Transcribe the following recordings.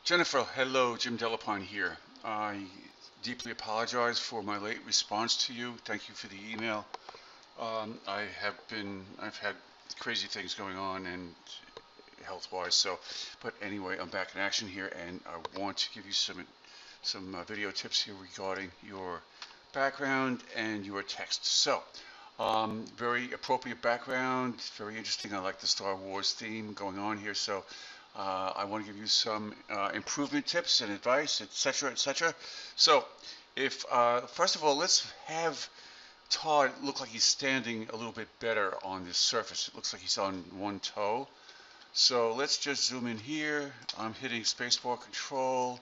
Jennifer, hello, Jim Delapine here. I deeply apologize for my late response to you. Thank you for the email. I've had crazy things going on and health-wise, but anyway, I'm back in action here, and I want to give you some video tips here regarding your background and your text. Very appropriate background, very interesting. I like the Star Wars theme going on here, I want to give you some improvement tips and advice, etc., etc. So, if first of all, let's have Todd look like he's standing a little bit better on this surface. It looks like he's on one toe. So let's just zoom in here. I'm hitting spacebar control,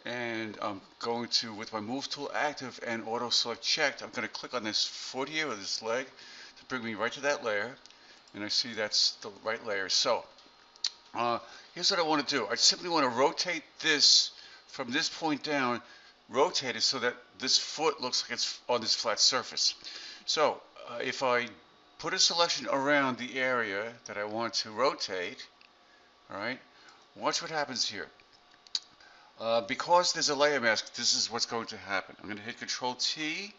and I'm going to, with my move tool active and auto select checked, I'm going to click on this foot here, or this leg, to bring me right to that layer. And I see that's the right layer. Here's what I want to do. I simply want to rotate this from this point down, rotate it so that this foot looks like it's on this flat surface. If I put a selection around the area that I want to rotate, all right, watch what happens here. Because there's a layer mask, this is what's going to happen. I'm going to hit Control T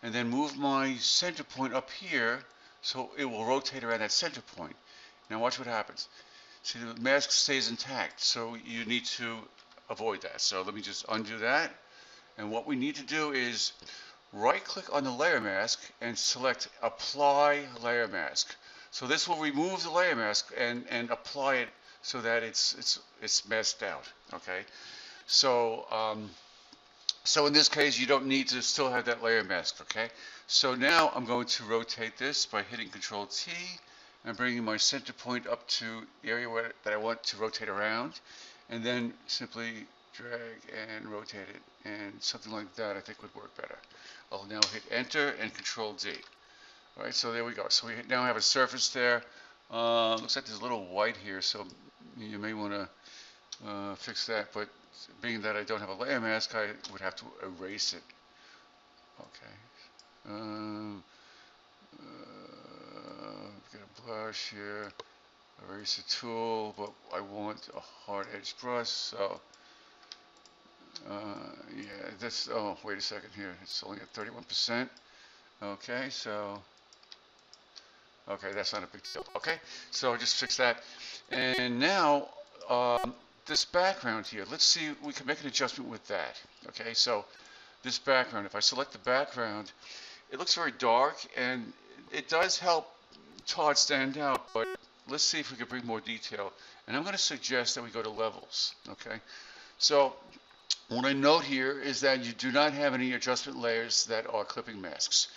and then move my center point up here so it will rotate around that center point. Now watch what happens. See, the mask stays intact, so you need to avoid that. So let me just undo that. And what we need to do is right-click on the layer mask and select Apply Layer Mask. So this will remove the layer mask and apply it so that it's masked out. Okay. So in this case, you don't need to still have that layer mask. Okay. So now I'm going to rotate this by hitting Control T. I'm bringing my center point up to the area that I want to rotate around, and then simply drag and rotate it, and something like that I think would work better. I'll now hit Enter and Control D. All right, so there we go. So we now have a surface there. Looks like there's a little white here, so you may want to fix that, but being that I don't have a layer mask, I would have to erase it. Okay. Get a brush here, eraser tool, but I want a hard edge brush, so yeah, this, oh, wait a second here, it's only at 31%. Okay, okay, that's not a big deal. Okay, so just fix that. And now, this background here, let's see, we can make an adjustment with that. Okay, so this background, if I select the background, it looks very dark, and it does help Todd stand out, but let's see if we can bring more detail. And I'm going to suggest that we go to levels. Okay, so what I note here is that you do not have any adjustment layers that are clipping masks.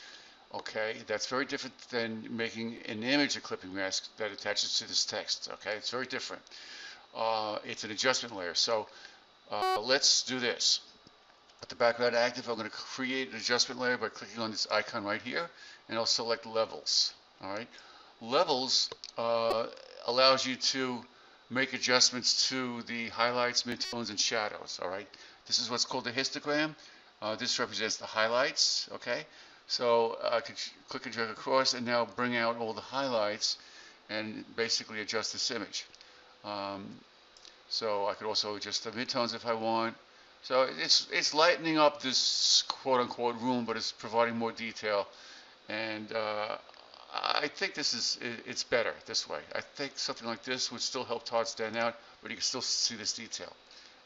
Okay, that's very different than making an image a clipping mask that attaches to this text. Okay, it's very different. It's an adjustment layer. So let's do this. With the background active, I'm going to create an adjustment layer by clicking on this icon right here, and I'll select levels. All right, levels allows you to make adjustments to the highlights, midtones, and shadows. All right, this is what's called a histogram. This represents the highlights. Okay, so I can click and drag across, and now bring out all the highlights, and basically adjust this image. So I could also adjust the midtones if I want. So it's lightening up this quote-unquote room, but it's providing more detail, and I think it's better this way. I think something like this would still help Todd stand out, but you can still see this detail.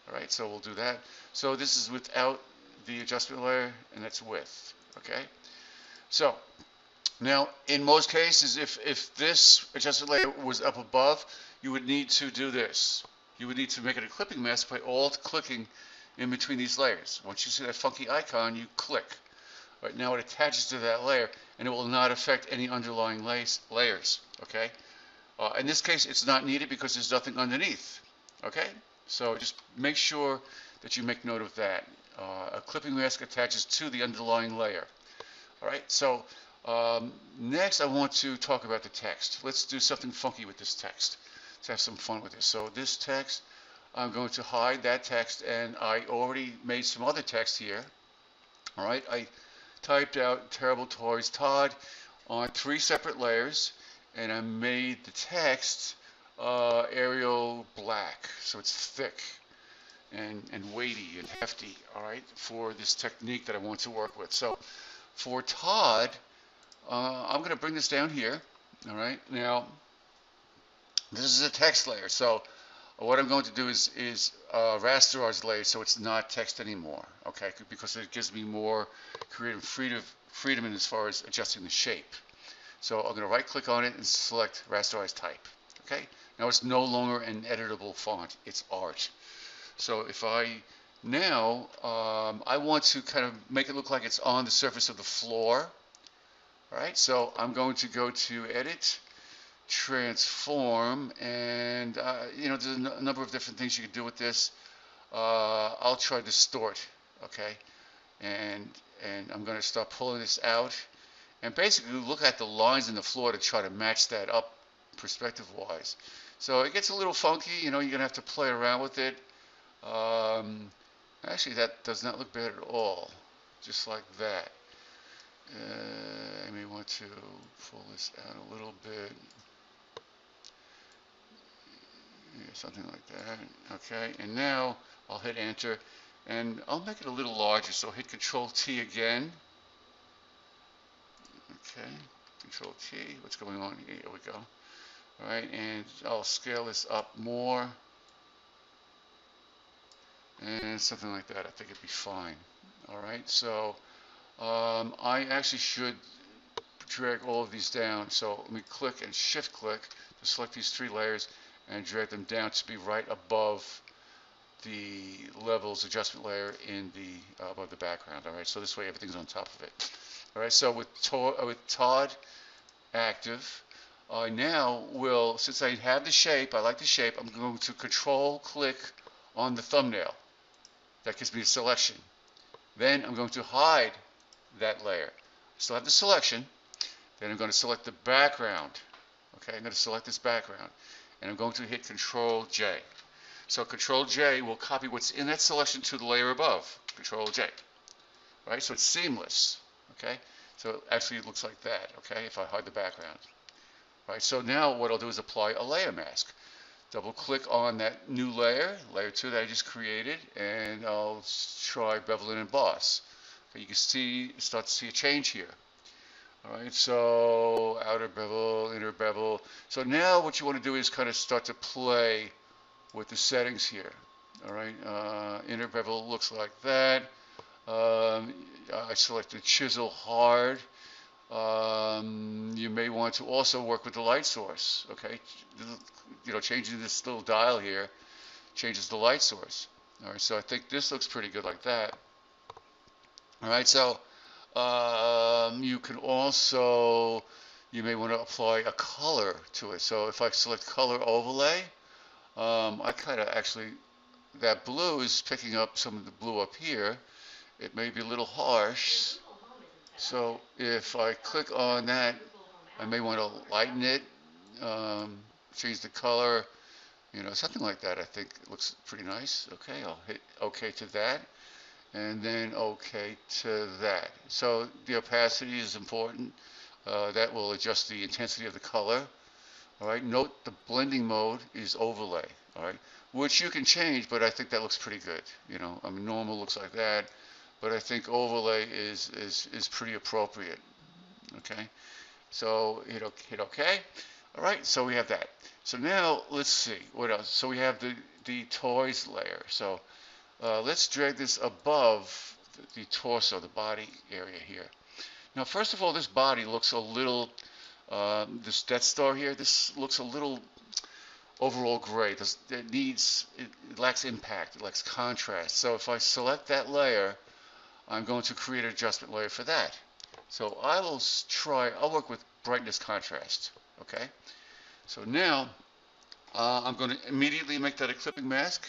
All right, so we'll do that. So this is without the adjustment layer, and that's with. Okay. So now, in most cases, if this adjustment layer was up above, you would need to do this. You would need to make it a clipping mask by alt-clicking in between these layers. Once you see that funky icon, you click. Right now it attaches to that layer, and it will not affect any underlying layers. Okay. In this case, it's not needed because there's nothing underneath. Okay. So just make sure that you make note of that. A clipping mask attaches to the underlying layer. All right. So next, I want to talk about the text. Let's do something funky with this text. Let's have some fun with this. So this text, I'm going to hide that text, and I already made some other text here. All right, I typed out Terrible Toys Todd on 3 separate layers, and I made the text Arial black, so it's thick. and weighty and hefty, all right, for this technique that I want to work with. So for Todd, I'm going to bring this down here, all right. Now, this is a text layer, so what I'm going to do is rasterize layer so it's not text anymore, okay, because it gives me more creative freedom in as far as adjusting the shape. So I'm going to right click on it and select rasterize type, okay. Now it's no longer an editable font, it's art. So if I now I want to kind of make it look like it's on the surface of the floor, all right, so I'm going to go to edit, transform, and there's a number of different things you can do with this. I'll try distort, okay, and I'm going to start pulling this out and basically look at the lines in the floor to try to match that up perspective wise. So it gets a little funky, you're going to have to play around with it. Actually, that does not look bad at all, just like that. I may want to pull this out a little bit. Yeah, something like that. Okay, and now I'll hit enter, and I'll make it a little larger, so hit Control T again. Okay, Control T, what's going on here? Here we go. All right, and I'll scale this up more, and something like that. I think it'd be fine. All right, so I actually should drag all of these down. So let me click and shift click to select these 3 layers and drag them down to be right above the levels adjustment layer in the above the background. All right, so this way everything's on top of it. All right, so with Todd active, I now will, since I have the shape, I like the shape, I'm going to control click on the thumbnail. That gives me a selection. Then I'm going to hide that layer. Still have the selection. Then I'm going to select the background. Okay, I'm going to select this background. And I'm going to hit Control J. So Control J will copy what's in that selection to the layer above. Control J. Right, so it's seamless. Okay, so actually it looks like that. Okay, if I hide the background. Right, so now what I'll do is apply a layer mask. Double click on that new layer, layer 2 that I just created, and I'll try bevel and emboss. Okay, you can start to see a change here. All right, so outer bevel, inner bevel. So now what you want to do is kind of start to play with the settings here. All right, inner bevel looks like that. I selected chisel hard. You may want to also work with the light source. Okay, changing this little dial here changes the light source. All right, so I think this looks pretty good like that. All right, so you can also, you may want to apply a color to it. So if I select color overlay, I kind of actually, that blue is picking up some of the blue up here. It may be a little harsh. So if I click on that, I may want to lighten it, change the color, something like that. I think it looks pretty nice. Okay, I'll hit OK to that, and then OK to that. So the opacity is important. That will adjust the intensity of the color. All right, note the blending mode is overlay. All right, which you can change, but I think that looks pretty good. I mean, normal looks like that, but I think overlay is pretty appropriate. Okay, so hit OK. All right, so we have that. So now let's see what else. So we have the toys layer. So let's drag this above the torso, the body area here. Now, first of all, this body looks a little, this Death Star here, this looks a little overall gray. It lacks impact, it lacks contrast. So if I select that layer, I'm going to create an adjustment layer for that. So I'll work with brightness contrast. Okay. So now I'm going to immediately make that a clipping mask.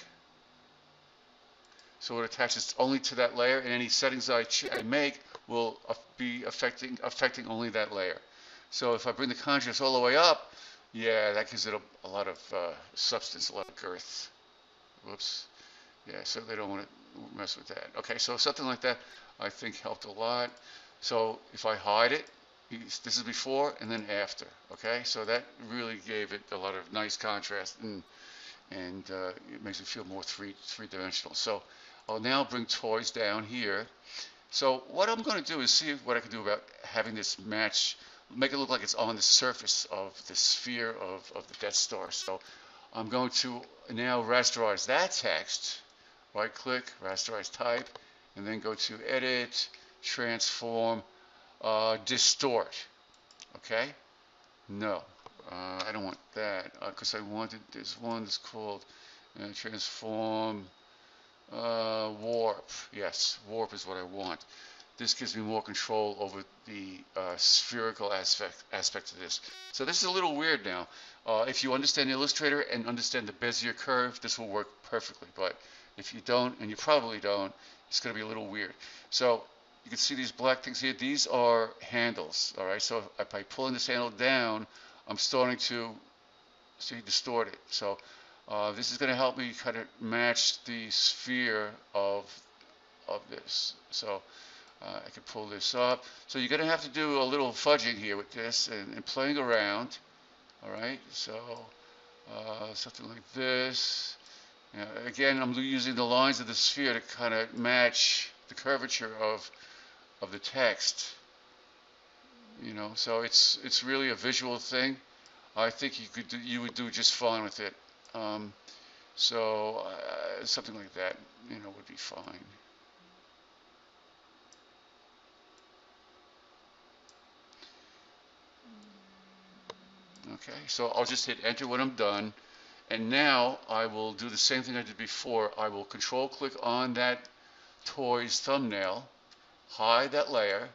So it attaches only to that layer, and any settings I make will be affecting only that layer. So if I bring the contrast all the way up, yeah, that gives it a lot of substance, a lot of girth. Whoops. Yeah, so they don't want to mess with that. Okay, so something like that I think helped a lot. So if I hide it, this is before and then after. Okay, so that really gave it a lot of nice contrast, and and it makes it feel more three-dimensional. So I'll now bring toys down here. So what I'm going to do is see what I can do about having this match, make it look like it's on the surface of the sphere of the Death Star. So I'm going to now rasterize that text, right click, rasterize type, and then go to edit, transform, distort. Okay? No, I don't want that because I wanted this one that's called transform warp. Yes, warp is what I want. This gives me more control over the spherical aspect of this. So this is a little weird now. If you understand Illustrator and understand the Bezier curve, this will work perfectly. But if you don't, and you probably don't, it's going to be a little weird. So you can see these black things here. These are handles. All right. So if I pull this handle down, I'm starting to distort it. So this is going to help me kind of match the sphere of this. So I can pull this up. So you're going to have to do a little fudging here with this and playing around. All right, so something like this. Again, I'm using the lines of the sphere to kind of match the curvature of the text. You know, so it's really a visual thing. I think you would do just fine with it. So something like that, you know, would be fine. Okay, so I'll just hit enter when I'm done. And now I will do the same thing I did before. I will control click on that toy's thumbnail, hide that layer,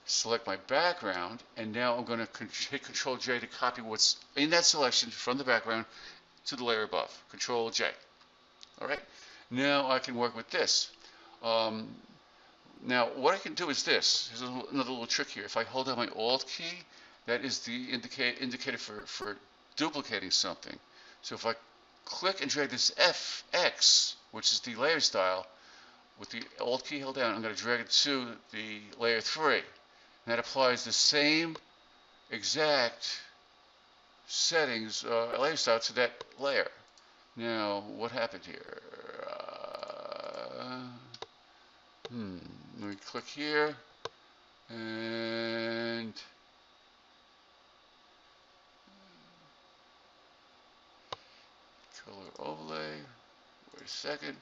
select my background, and now I'm going to hit Control J to copy what's in that selection from the background to the layer above. Control J. All right. Now I can work with this. Now what I can do is this. There's another little trick here. If I hold down my Alt key, that is the indicator for duplicating something. So if I click and drag this FX, which is the layer style, with the Alt key held down, I'm going to drag it to the layer 3. And that applies the same exact settings, layer style to that layer. Now, what happened here? Let me click here, and color overlay. Wait a second.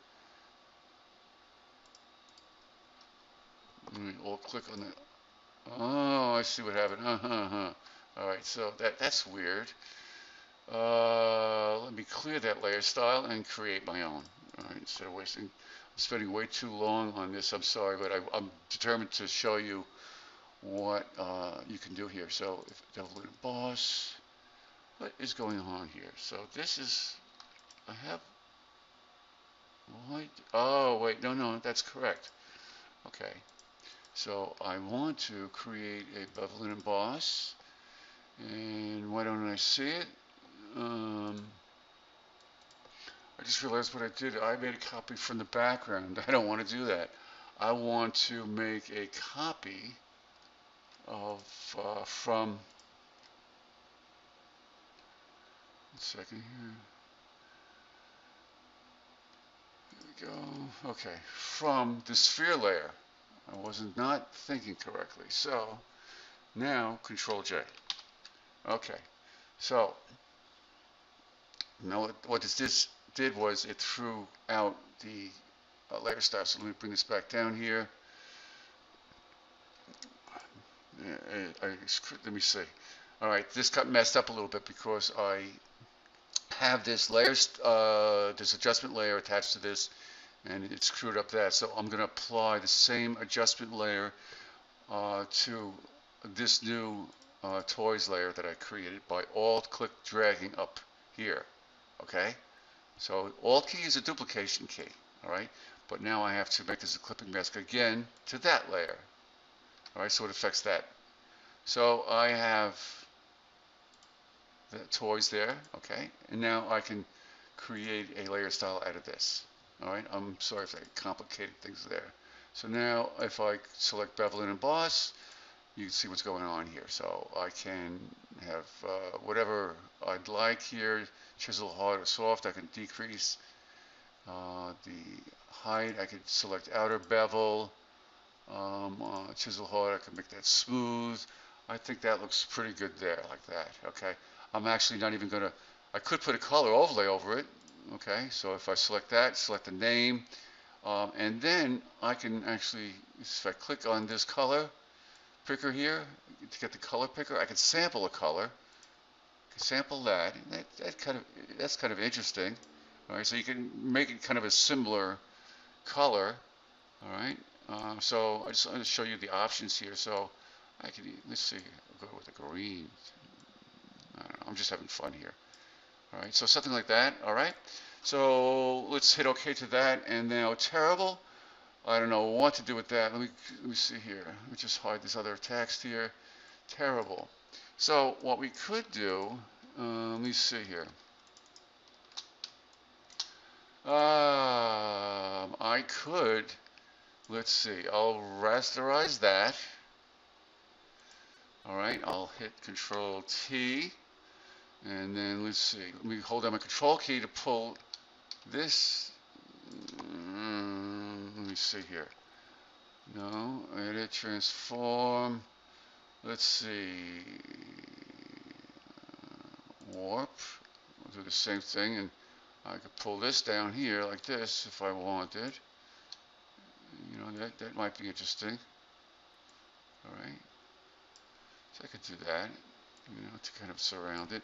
Let me click on that. Oh, I see what happened. All right, so that's weird. Let me clear that layer style and create my own. All right, instead of spending way too long on this. I'm sorry, but I'm determined to show you what you can do here. So, if Devil Boss, what is going on here? So this is, I have. What? Oh wait, no, that's correct. Okay, so I want to create a bevel and emboss, and why don't I see it? I just realized what I did. I made a copy from the background. I don't want to do that. I want to make a copy of from. One second here. Here we go. Okay, from the sphere layer. I was not thinking correctly. So now Control J. Okay, so now what this did was it threw out the layer style. So let me bring this back down here. Let me see. All right, this got messed up a little bit because I have this this adjustment layer attached to this, and it screwed up that. So I'm going to apply the same adjustment layer to this new toys layer that I created by Alt-click dragging up here. Okay, so Alt key is a duplication key. All right, but now I have to make this a clipping mask again to that layer. All right, so it affects that. So I have the toys there, okay, and now I can create a layer style out of this. All right, I'm sorry if I complicated things there. So now if I select bevel and emboss, you can see what's going on here. So I can have whatever I'd like here, chisel hard or soft. I can decrease the height. I could select outer bevel, chisel hard. I can make that smooth. I think that looks pretty good there, like that. Okay. I'm actually not even gonna. I could put a color overlay over it. Okay. So if I select that, select the name, and then I can actually, if I click on this color picker here to get the color picker, I can sample a color. Sample that. That's kind of interesting. All right, so you can make it kind of a similar color. All right. So I just want to show you the options here. So I can, let's see, I'll go with the green. I don't know, I'm just having fun here. All right, so something like that. All right. So let's hit OK to that. And now terrible. I don't know what to do with that. Let me see here. Let me just hide this other text here. Terrible. So what we could do, let me see here. I could, let's see, I'll rasterize that. All right, I'll hit Control T, and then let's see, let me hold down my Control key to pull this. Let me see here. No, edit, transform. Let's see, warp. We'll do the same thing, and I could pull this down here like this if I wanted. You know, that might be interesting. All right. So I could do that, you know, to kind of surround it.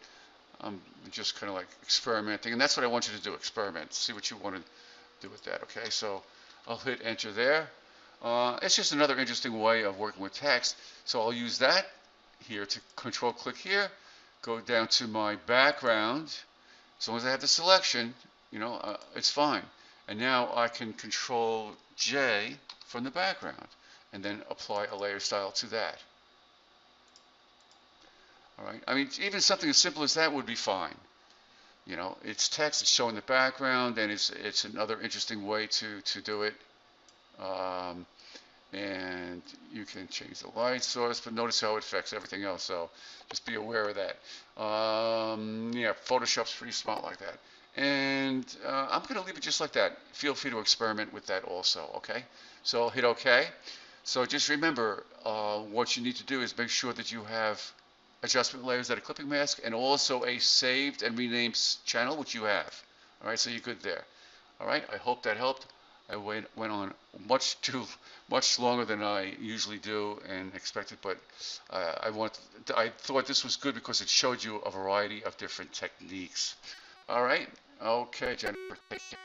I'm just kind of like experimenting, and that's what I want you to do, experiment. See what you want to do with that, okay? So I'll hit enter there. It's just another interesting way of working with text. So I'll use that here to control click here, go down to my background. As long as I have the selection, you know, it's fine. And now I can control J from the background and then apply a layer style to that. All right. I mean, even something as simple as that would be fine. You know, it's text, it's showing the background, and it's another interesting way to do it. And you can change the light source, but notice how it affects everything else. So just be aware of that. Yeah, Photoshop's pretty smart like that. And I'm going to leave it just like that. Feel free to experiment with that also, okay? So I'll hit OK. So just remember, what you need to do is make sure that you have adjustment layers that are clipping mask and also a saved and renamed channel, which you have. All right, so you're good there. All right, I hope that helped. I went on much longer than I usually do and expected, but I thought this was good because it showed you a variety of different techniques. All right, okay, Jennifer, take care.